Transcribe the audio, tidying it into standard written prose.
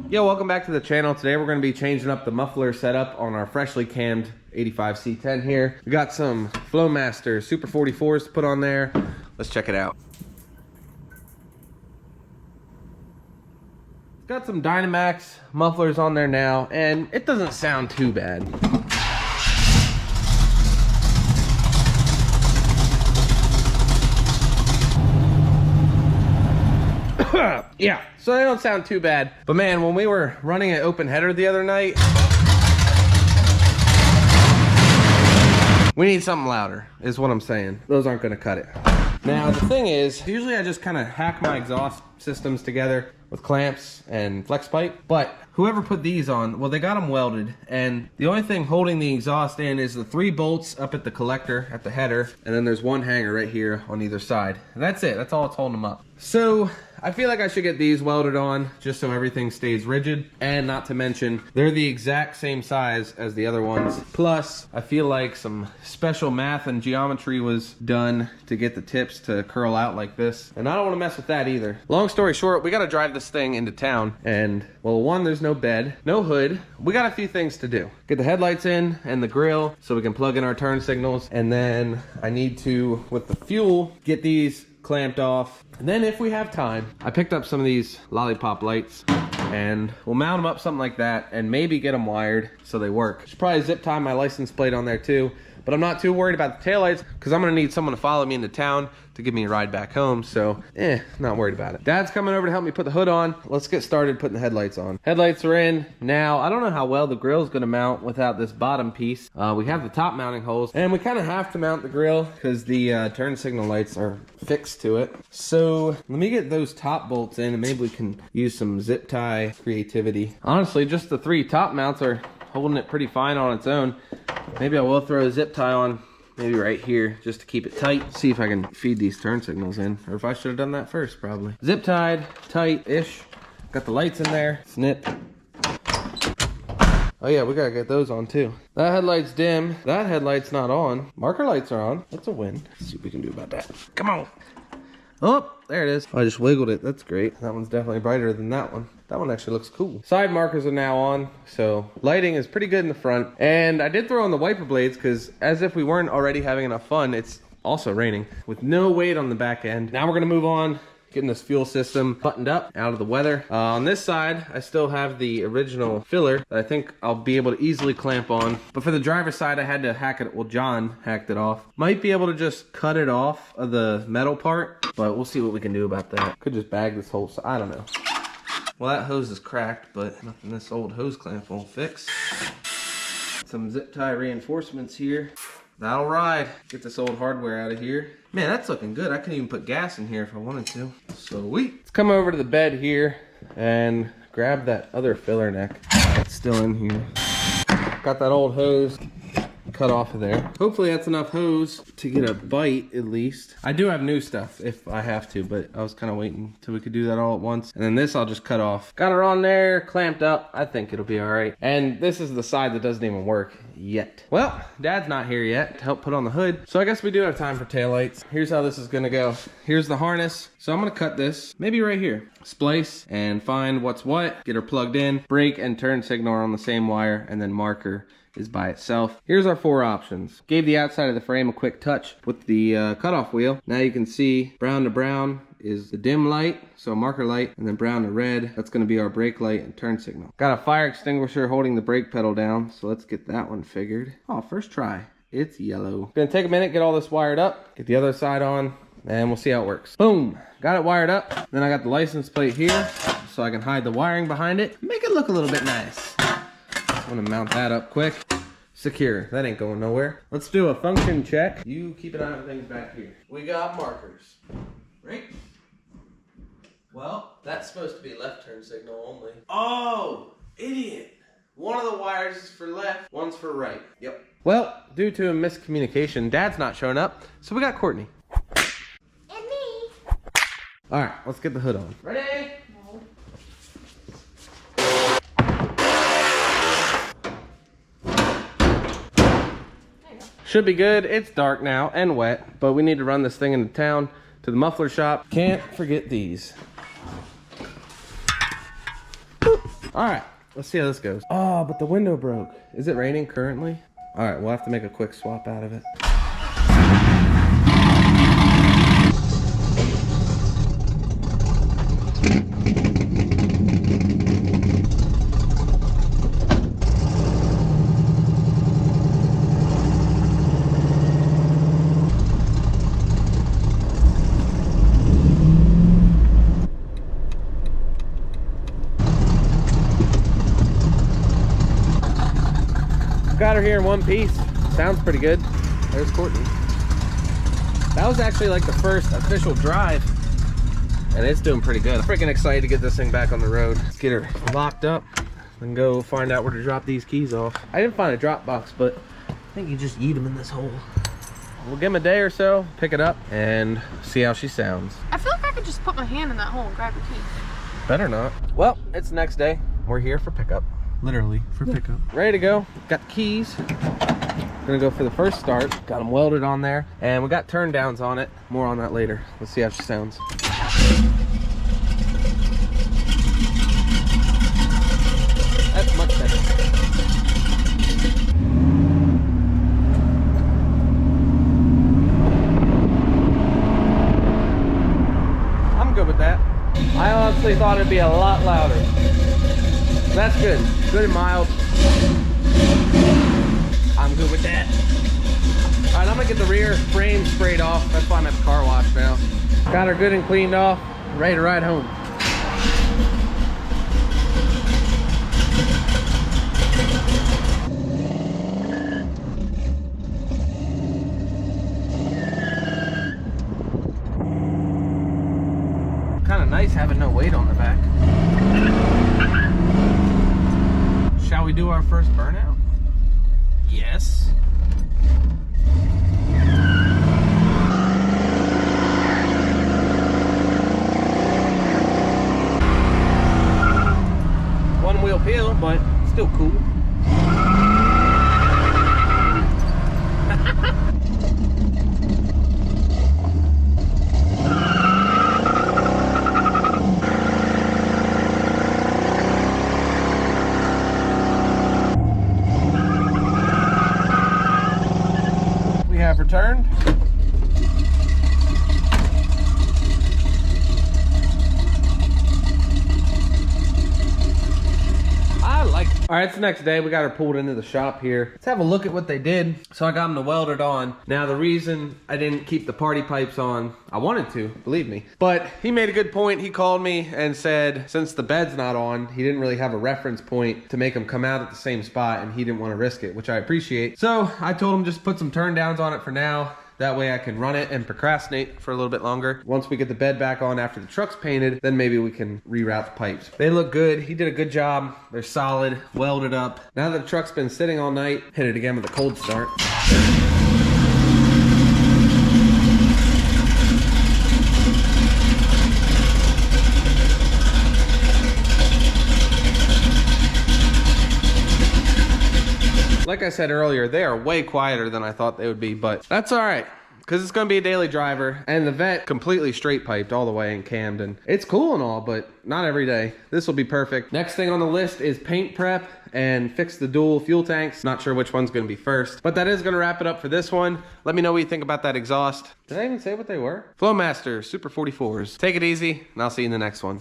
Yo, welcome back to the channel. Today we're going to be changing up the muffler setup on our freshly cammed 85 C10 here. We got some Flowmaster Super 44s to put on there. Let's check it out. It's got some Dynamax mufflers on there now, and it doesn't sound too bad. Yeah, so they don't sound too bad. But man, when we were running an open header the other night, we need something louder, is what I'm saying. Those aren't gonna cut it. Now, the thing is, usually I just kind of hack my exhaust systems together with clamps and flex pipe, but whoever put these on, well, they got them welded, and the only thing holding the exhaust in is the 3 bolts up at the collector, at the header, and then there's one hanger right here on either side. And that's it, that's all that's holding them up. So, I feel like I should get these welded on just so everything stays rigid, and not to mention, they're the exact same size as the other ones. Plus, I feel like some special math and geometry was done to get the tips to curl out like this, and I don't want to mess with that either. Long story short, we got to drive this thing into town, and well, one, there's no bed, no hood. We got a few things to do. Get the headlights in and the grill so we can plug in our turn signals, and then I need to, with the fuel, get these clamped off. And then if we have time, I picked up some of these lollipop lights and we'll mount them up something like that and maybe get them wired so they work. Should probably zip tie my license plate on there too, but I'm not too worried about the taillights because I'm gonna need someone to follow me into town to give me a ride back home, so not worried about it. Dad's coming over to help me put the hood on. Let's get started putting the headlights on. Headlights are in. Now, I don't know how well the grill's gonna mount without this bottom piece. We have the top mounting holes, and we kind of have to mount the grill because the turn signal lights are fixed to it. So let me get those top bolts in and maybe we can use some zip tie creativity. Honestly, just the 3 top mounts are holding it pretty fine on its own. Maybe I will throw a zip tie on maybe right here just to keep it tight. See if I can feed these turn signals in, or if I should have done that first probably. Zip tied, tight-ish. Got the lights in there, snip. Oh yeah, we gotta get those on too. That headlight's dim, that headlight's not on. Marker lights are on, that's a win. Let's see what we can do about that. Come on. Oh, there it is. Oh, I just wiggled it, that's great. That one's definitely brighter than that one. That one actually looks cool. Side markers are now on, so lighting is pretty good in the front. And I did throw on the wiper blades because as if we weren't already having enough fun, it's also raining with no weight on the back end. Now we're gonna move on, getting this fuel system buttoned up out of the weather. On this side, I still have the original filler that I think I'll be able to easily clamp on. But for the driver's side, I had to hack it. Well, John hacked it off. Might be able to just cut it off of the metal part, but we'll see what we can do about that. Could just bag this whole side, I don't know. Well, that hose is cracked, but nothing this old hose clamp won't fix. Some zip tie reinforcements here. That'll ride. Get this old hardware out of here. Man, that's looking good. I can even put gas in here if I wanted to. Sweet. Let's come over to the bed here and grab that other filler neck that's still in here. Got that old hose cut off of there. Hopefully that's enough hose to get a bite at least. I do have new stuff if I have to, but I was kind of waiting till we could do that all at once. And then this I'll just cut off. Got her on there, clamped up. I think it'll be all right. And this is the side that doesn't even work yet. Well, Dad's not here yet to help put on the hood, so I guess we do have time for taillights. Here's how this is gonna go. Here's the harness. So I'm gonna cut this, maybe right here. Splice and find what's what, get her plugged in, brake and turn signal are on the same wire, and then marker is by itself. Here's our 4 options. Gave the outside of the frame a quick touch with the cutoff wheel. Now you can see brown to brown is the dim light, so a marker light, and then brown to red, that's gonna be our brake light and turn signal. Got a fire extinguisher holding the brake pedal down, so let's get that one figured. Oh, first try, it's yellow. Gonna take a minute, get all this wired up, get the other side on, and we'll see how it works. Boom, got it wired up. Then I got the license plate here, so I can hide the wiring behind it, make it look a little bit nice. I'm gonna mount that up quick. Secure, that ain't going nowhere. Let's do a function check. You keep an eye on things back here. We got markers, right? Well, that's supposed to be left turn signal only. Oh, idiot. One of the wires is for left, one's for right. Yep. Well, due to a miscommunication, Dad's not showing up, so we got Courtney. And me. All right, let's get the hood on. Ready? No. Should be good. It's dark now and wet, but we need to run this thing into town to the muffler shop. Can't forget these. All right, let's see how this goes. Oh, but the window broke. Is it raining currently? All right, we'll have to make a quick swap out of it. Got her here in one piece. Sounds pretty good. There's Courtney. That was actually like the first official drive, and it's doing pretty good. I'm freaking excited to get this thing back on the road. Let's get her locked up and go find out where to drop these keys off. I didn't find a drop box, but I think you just eat them in this hole. We'll give them a day or so, pick it up, and see how she sounds. I feel like I could just put my hand in that hole and grab the key. Better not. Well, it's the next day. We're here for pickup. Literally for pickup. Ready to go. Got the keys. Gonna go for the first start. Got them welded on there, and we got turn downs on it. More on that later. Let's see how she sounds. That's much better. I'm good with that. I honestly thought it'd be a lot louder. That's good. Good and mild. I'm good with that. All right, I'm gonna get the rear frame sprayed off. That's why I'm at the car wash now. Got her good and cleaned off. Ready to ride home. Kind of nice having no weight on the back. Shall we do our first burnout? Yes. One wheel peel, but still cool. Have returned. I like it. All right, it's the next day. We got her pulled into the shop here. Let's have a look at what they did. So I got them to weld it on. Now the reason I didn't keep the party pipes on, I wanted to, believe me, but he made a good point. He called me and said since the bed's not on, he didn't really have a reference point to make them come out at the same spot, and he didn't want to risk it, which I appreciate. So I told him just put some turn downs on it for now. That way I can run it and procrastinate for a little bit longer. Once we get the bed back on after the truck's painted, then maybe we can reroute the pipes. They look good. He did a good job. They're solid, welded up. Now that the truck's been sitting all night, hit it again with a cold start. Like I said earlier, they are way quieter than I thought they would be, but that's all right, because it's going to be a daily driver, and the vet completely straight piped all the way in Camden. It's cool and all, but not every day. This will be perfect. Next thing on the list is paint prep and fix the dual fuel tanks. Not sure which one's going to be first, but that is going to wrap it up for this one. Let me know what you think about that exhaust. Did I even say what they were? Flowmaster Super 44s. Take it easy, and I'll see you in the next one.